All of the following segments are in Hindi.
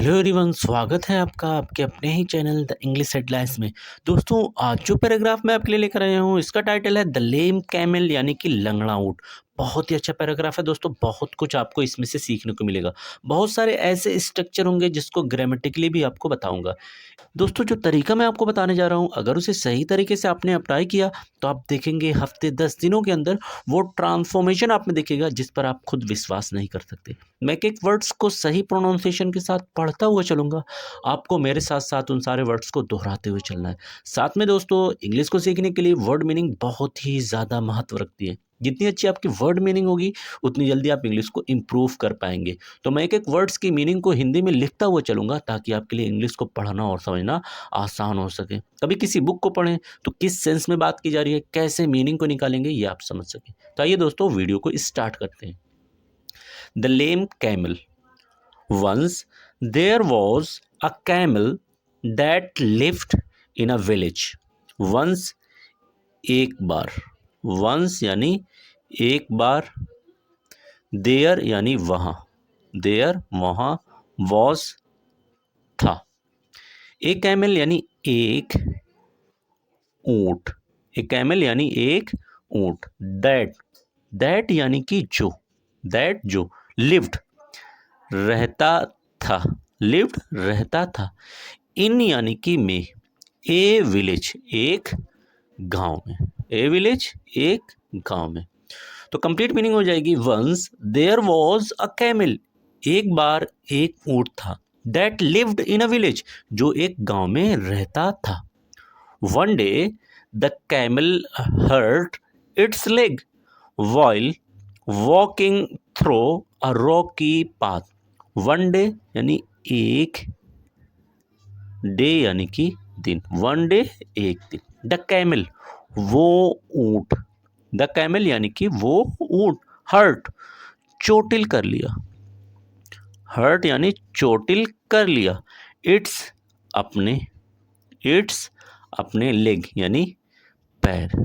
हेलो एवरीवन, स्वागत है आपका आपके अपने ही चैनल द इंग्लिश हेडलाइंस में। दोस्तों, आज जो पैराग्राफ मैं आपके लिए लेकर आया हूँ इसका टाइटल है द लेम कैमल यानी कि लंगड़ा ऊँट। बहुत ही अच्छा पैराग्राफ है दोस्तों, बहुत कुछ आपको इसमें से सीखने को मिलेगा। बहुत सारे ऐसे स्ट्रक्चर होंगे जिसको ग्रामेटिकली भी आपको बताऊंगा। दोस्तों, जो तरीका मैं आपको बताने जा रहा हूँ अगर उसे सही तरीके से आपने अप्लाई किया तो आप देखेंगे हफ्ते 10 दिनों के अंदर वो ट्रांसफॉर्मेशन आप में दिखेगा जिस पर आप खुद विश्वास नहीं कर सकते। मैं एक एक वर्ड्स को सही प्रोनाउंसिएशन के साथ पढ़ता हुआ चलूँगा, आपको मेरे साथ साथ उन सारे वर्ड्स को दोहराते हुए चलना है। साथ में दोस्तों, इंग्लिश को सीखने के लिए वर्ड मीनिंग बहुत ही ज़्यादा महत्व रखती है। जितनी अच्छी आपकी वर्ड मीनिंग होगी उतनी जल्दी आप इंग्लिश को इम्प्रूव कर पाएंगे। तो मैं एक एक वर्ड्स की मीनिंग को हिंदी में लिखता हुआ चलूँगा ताकि आपके लिए इंग्लिश को पढ़ना और समझना आसान हो सके। कभी किसी बुक को पढ़ें तो किस सेंस में बात की जा रही है, कैसे मीनिंग को निकालेंगे, ये आप समझ सकें। तो आइए दोस्तों, वीडियो को स्टार्ट करते हैं। The lame camel. Once there was a camel that lived in a village. Once एक बार, वंस यानी एक बार, देयर यानी वहाँ, देयर वहाँ, वॉज था। एक कैमल यानी एक ऊंट, एक कैमल यानी एक ऊंट। दैट, दैट यानी कि जो, दैट जो, लिव्ड रहता था, लिव्ड रहता था। इन यानी कि में, ए विलेज एक गांव में, ए विलेज एक गांव में। तो कंप्लीट मीनिंग हो जाएगी once there was a camel, एक बार एक ऊंट था। That lived in a village, जो एक गांव में रहता था। One day the camel hurt its leg while walking through a rocky path. One day यानी एक, डे यानी कि दिन, वन डे एक दिन। द कैमल वो ऊंट, द कैमल यानी कि वो ऊंट, हर्ट चोटिल कर लिया, हर्ट यानी चोटिल कर लिया। इट्स अपने, इट्स अपने लेग यानी पैर,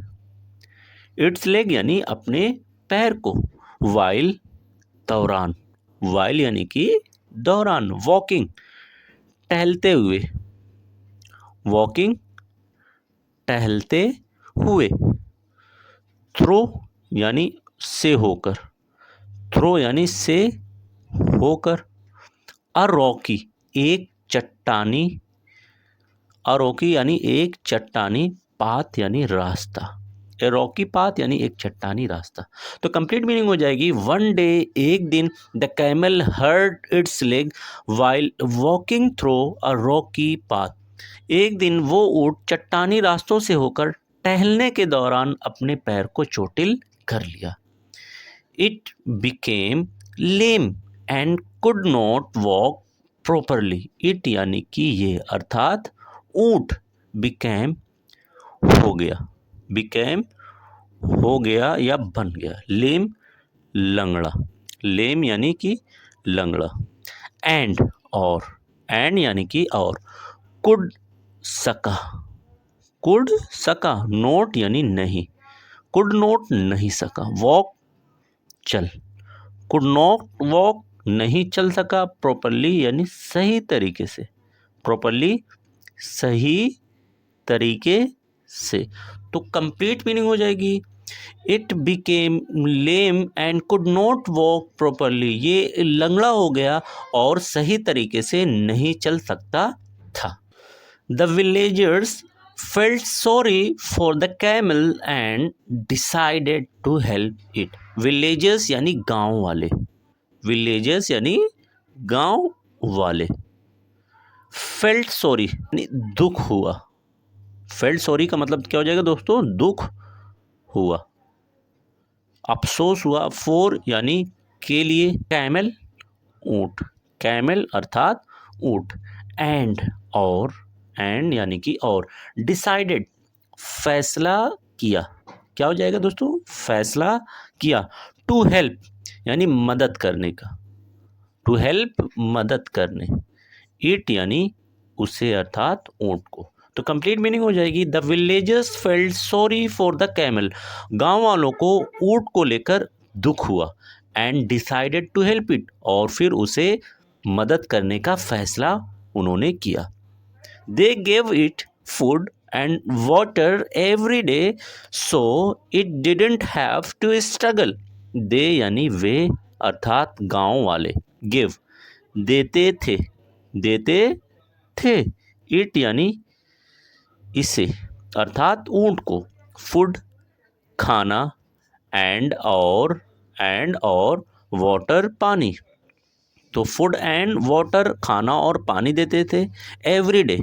इट्स लेग यानी अपने पैर को। वाइल दौरान, वाइल यानी कि दौरान, वॉकिंग टहलते हुए, वॉकिंग टहलते हुए। थ्रो यानी से होकर, थ्रो यानी से होकर। अ रॉकी एक चट्टानी, अ रॉकी यानी एक चट्टानी, पाथ यानी रास्ता, ए रॉकी पाथ यानी एक चट्टानी रास्ता। तो कंप्लीट मीनिंग हो जाएगी वन डे एक दिन the camel hurt its leg while walking through a rocky path. एक दिन वो ऊंट चट्टानी रास्तों से होकर टहलने के दौरान अपने पैर को चोटिल कर लिया। It became lame and could not walk properly. It यानी कि ये, अर्थात ऊंट, बिकेम हो गया, बिकेम हो गया या बन गया, लेम लंगड़ा, लेम यानी कि लंगड़ा। एंड और, एंड यानी कि और, कुड सका, कुड सका, नोट यानी नहीं, कुड नोट नहीं सका, वॉक चल, कुड नॉट वॉक नहीं चल सका, प्रॉपरली यानी सही तरीके से, प्रॉपरली सही तरीके से। तो कंप्लीट मीनिंग हो जाएगी it became lame and could not walk properly. ये लंगड़ा हो गया और सही तरीके से नहीं चल सकता था। The villagers felt sorry for the camel and decided to help it. Villagers यानी गांव वाले, विलेजर्स यानी गांव वाले। फेल्ट सॉरी यानी दुख हुआ, फेल्ट सॉरी का मतलब क्या हो जाएगा दोस्तों, दुख हुआ, अफसोस हुआ। फोर यानी के लिए, कैमल ऊंट, कैमल अर्थात ऊंट। एंड और, एंड यानी कि और। डिसाइडेड फैसला किया, क्या हो जाएगा दोस्तों, फैसला किया। टू हेल्प यानी मदद करने का, टू हेल्प मदद करने। इट यानी उसे अर्थात ऊंट को। तो कंप्लीट मीनिंग हो जाएगी the villagers felt sorry for the camel, गांव वालों को ऊंट को लेकर दुख हुआ। And decided to help it, और फिर उसे मदद करने का फैसला उन्होंने किया। They gave it food and water every day so it didn't have to struggle. They यानी वे अर्थात गांव वाले, गिव देते थे, देते थे, इट यानी इसे अर्थात ऊंट को, फूड खाना, एंड और वाटर पानी। तो फूड एंड वाटर खाना और पानी देते थे एवरी डे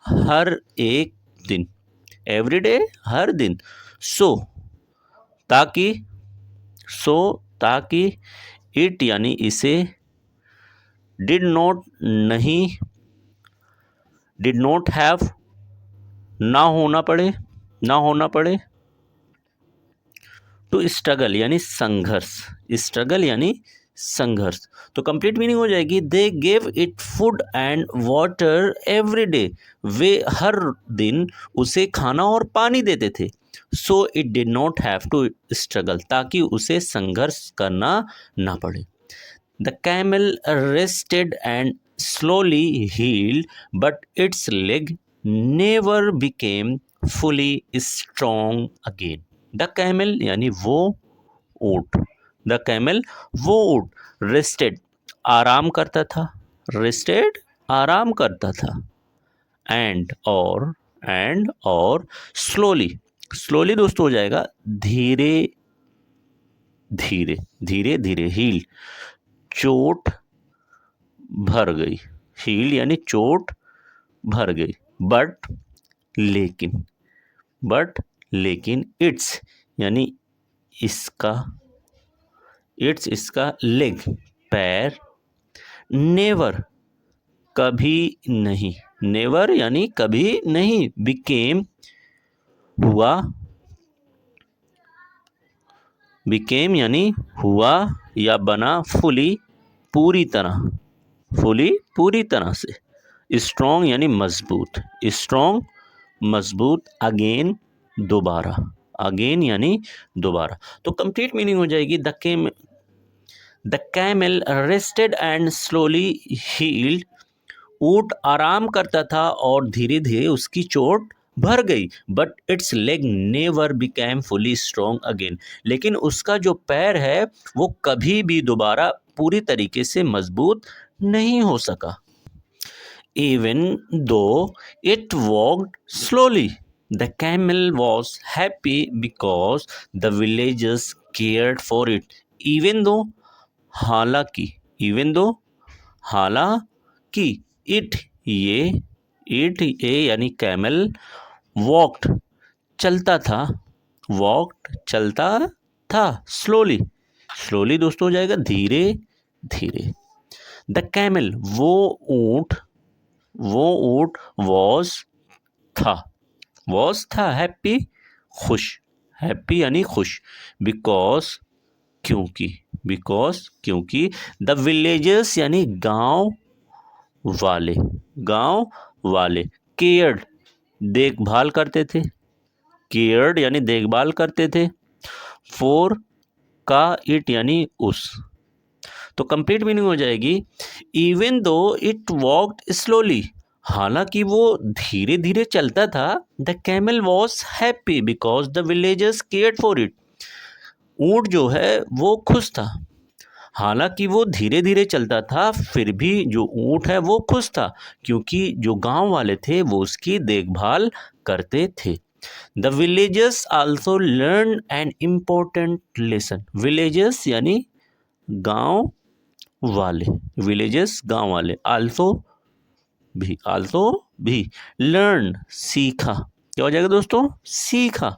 हर एक दिन, एवरी डे हर दिन। सो ताकि, सो ताकि, इट यानी इसे, डिड नॉट नहीं, डिड नॉट हैव ना होना पड़े, ना होना पड़े, टू स्ट्रगल यानी संघर्ष, स्ट्रगल यानी संघर्ष। तो कंप्लीट मीनिंग हो जाएगी they gave it food and water every day, वे हर दिन उसे खाना और पानी देते थे। So it did not have to struggle, ताकि उसे संघर्ष करना ना पड़े। The camel rested and slowly healed, but its leg never became fully strong again. The camel यानी वो ऊँट, द कैमल वो ऊँट, रेस्टेड आराम करता था, रेस्टेड आराम करता था, एंड और स्लोली, स्लोली दोस्तों हो जाएगा धीरे धीरे, धीरे धीरे, हील चोट भर गई, हील यानी चोट भर गई, बट लेकिन, बट लेकिन, इट्स यानी इसका, इट्स इसका, लेग पैर, नेवर कभी नहीं, नेवर यानी कभी नहीं, बिकेम हुआ, बिकेम यानी हुआ या बना, फुली पूरी तरह, फुली पूरी तरह से, स्ट्रॉन्ग यानी मजबूत, स्ट्रॉन्ग मजबूत, अगेन दोबारा, अगेन यानी दोबारा। तो कंप्लीट मीनिंग हो जाएगी the camel rested and slowly healed, ऊँट आराम करता था और धीरे धीरे उसकी चोट भर गई, but it's leg never became fully strong again, लेकिन उसका जो पैर है वो कभी भी दोबारा पूरी तरीके से मजबूत नहीं हो सका। Even though it walked slowly, the camel was happy because the villagers cared for it. Even though हालांकि, even though हालांकि, it यानी कैमल, वॉक्ड चलता था, वॉक्ड चलता था, स्लोली, स्लोली दोस्तों हो जाएगा धीरे धीरे। द कैमल वो ऊँट, वो ऊँट वॉज था, वॉज था, हैप्पी खुश, हैप्पी यानी खुश, बिकॉज क्योंकि, बिकॉज क्योंकि, द विलेजर्स यानी गांव वाले, गांव वाले, केयर्ड देखभाल करते थे, केयर्ड यानी देखभाल करते थे, फोर का इट यानी उस। तो कंप्लीट मीनिंग हो जाएगी even though it walked slowly, हालांकि वो धीरे धीरे चलता था, the camel was happy because the villagers cared for it, ऊँट जो है वो खुश था, हालांकि वो धीरे धीरे चलता था फिर भी जो ऊँट है वो खुश था क्योंकि जो गांव वाले थे वो उसकी देखभाल करते थे। The villagers also learn an important lesson, villagers यानी गांव वाले, विलेजेस गांव वाले, आल्सो भी, लर्न सीखा, क्या हो जाएगा दोस्तों, सीखा,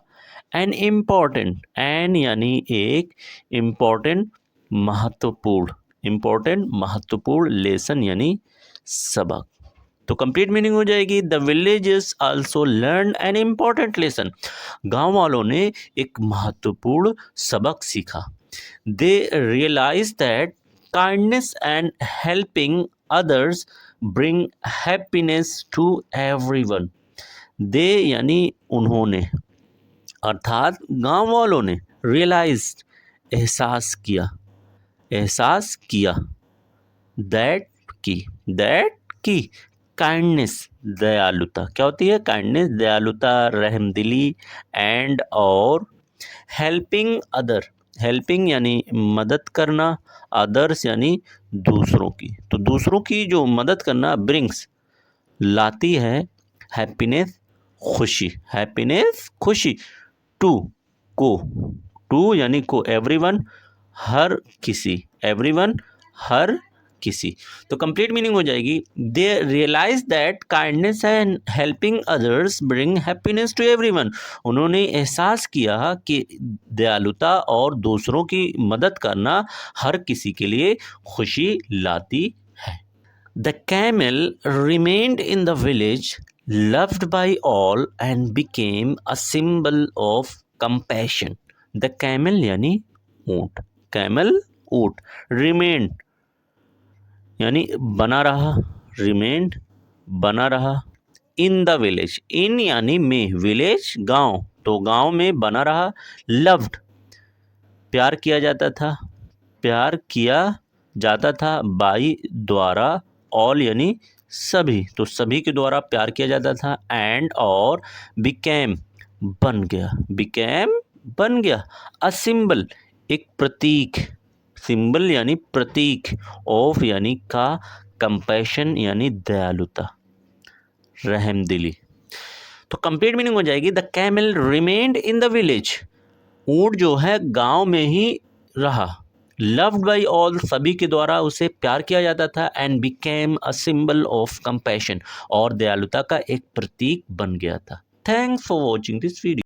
एन इम्पॉर्टेंट, एन यानी एक, इम्पॉर्टेंट महत्वपूर्ण, इम्पॉर्टेंट महत्वपूर्ण, लेसन यानी सबक। तो कंप्लीट मीनिंग हो जाएगी the villages also learn an important lesson, गांव वालों ने एक महत्वपूर्ण सबक सीखा। They realise that kindness and helping others bring happiness to everyone, they यानी उन्होंने अर्थात गांव वालों ने, रियलाइज एहसास किया, एहसास किया, दैट की, दैट की काइंडनेस दयालुता क्या होती है? काइंडनेस दयालुता, रहमदिली एंड और हेल्पिंग अदर, हेल्पिंग यानी मदद करना, अदर्स यानी दूसरों की। तो दूसरों की जो मदद करना ब्रिंग्स लाती है हैप्पीनेस खुशी, हैप्पीनेस खुशी टू को, टू यानी को, एवरीवन हर किसी, एवरीवन हर किसी। तो कंप्लीट मीनिंग हो जाएगी they realise that kindness and helping others bring happiness to everyone. उन्होंने एहसास किया कि दयालुता और दूसरों की मदद करना हर किसी के लिए खुशी लाती है। The camel remained in the village, loved by all, and became a symbol of compassion. The camel यानी ऊँट, camel ऊँट, remained यानी बना रहा, remained बना रहा, in the village, in यानी में, village गांव, तो गांव में बना रहा, loved प्यार किया जाता था, प्यार किया जाता था, बाई द्वारा, ऑल यानी सभी, तो सभी के द्वारा प्यार किया जाता था, एंड और बिकेम बन गया, बिकेम बन गया, अ सिंबल एक प्रतीक, सिंबल यानी प्रतीक, ऑफ यानी का, कंपैशन यानी दयालुता, रहमदिली। तो कंप्लीट मीनिंग हो जाएगी the camel remained in the village, ऊँट जो है गांव में ही रहा, लव्ड बाई ऑल सभी के द्वारा उसे प्यार किया जाता था, and became a symbol of compassion और दयालुता का एक प्रतीक बन गया था। Thanks for watching this video.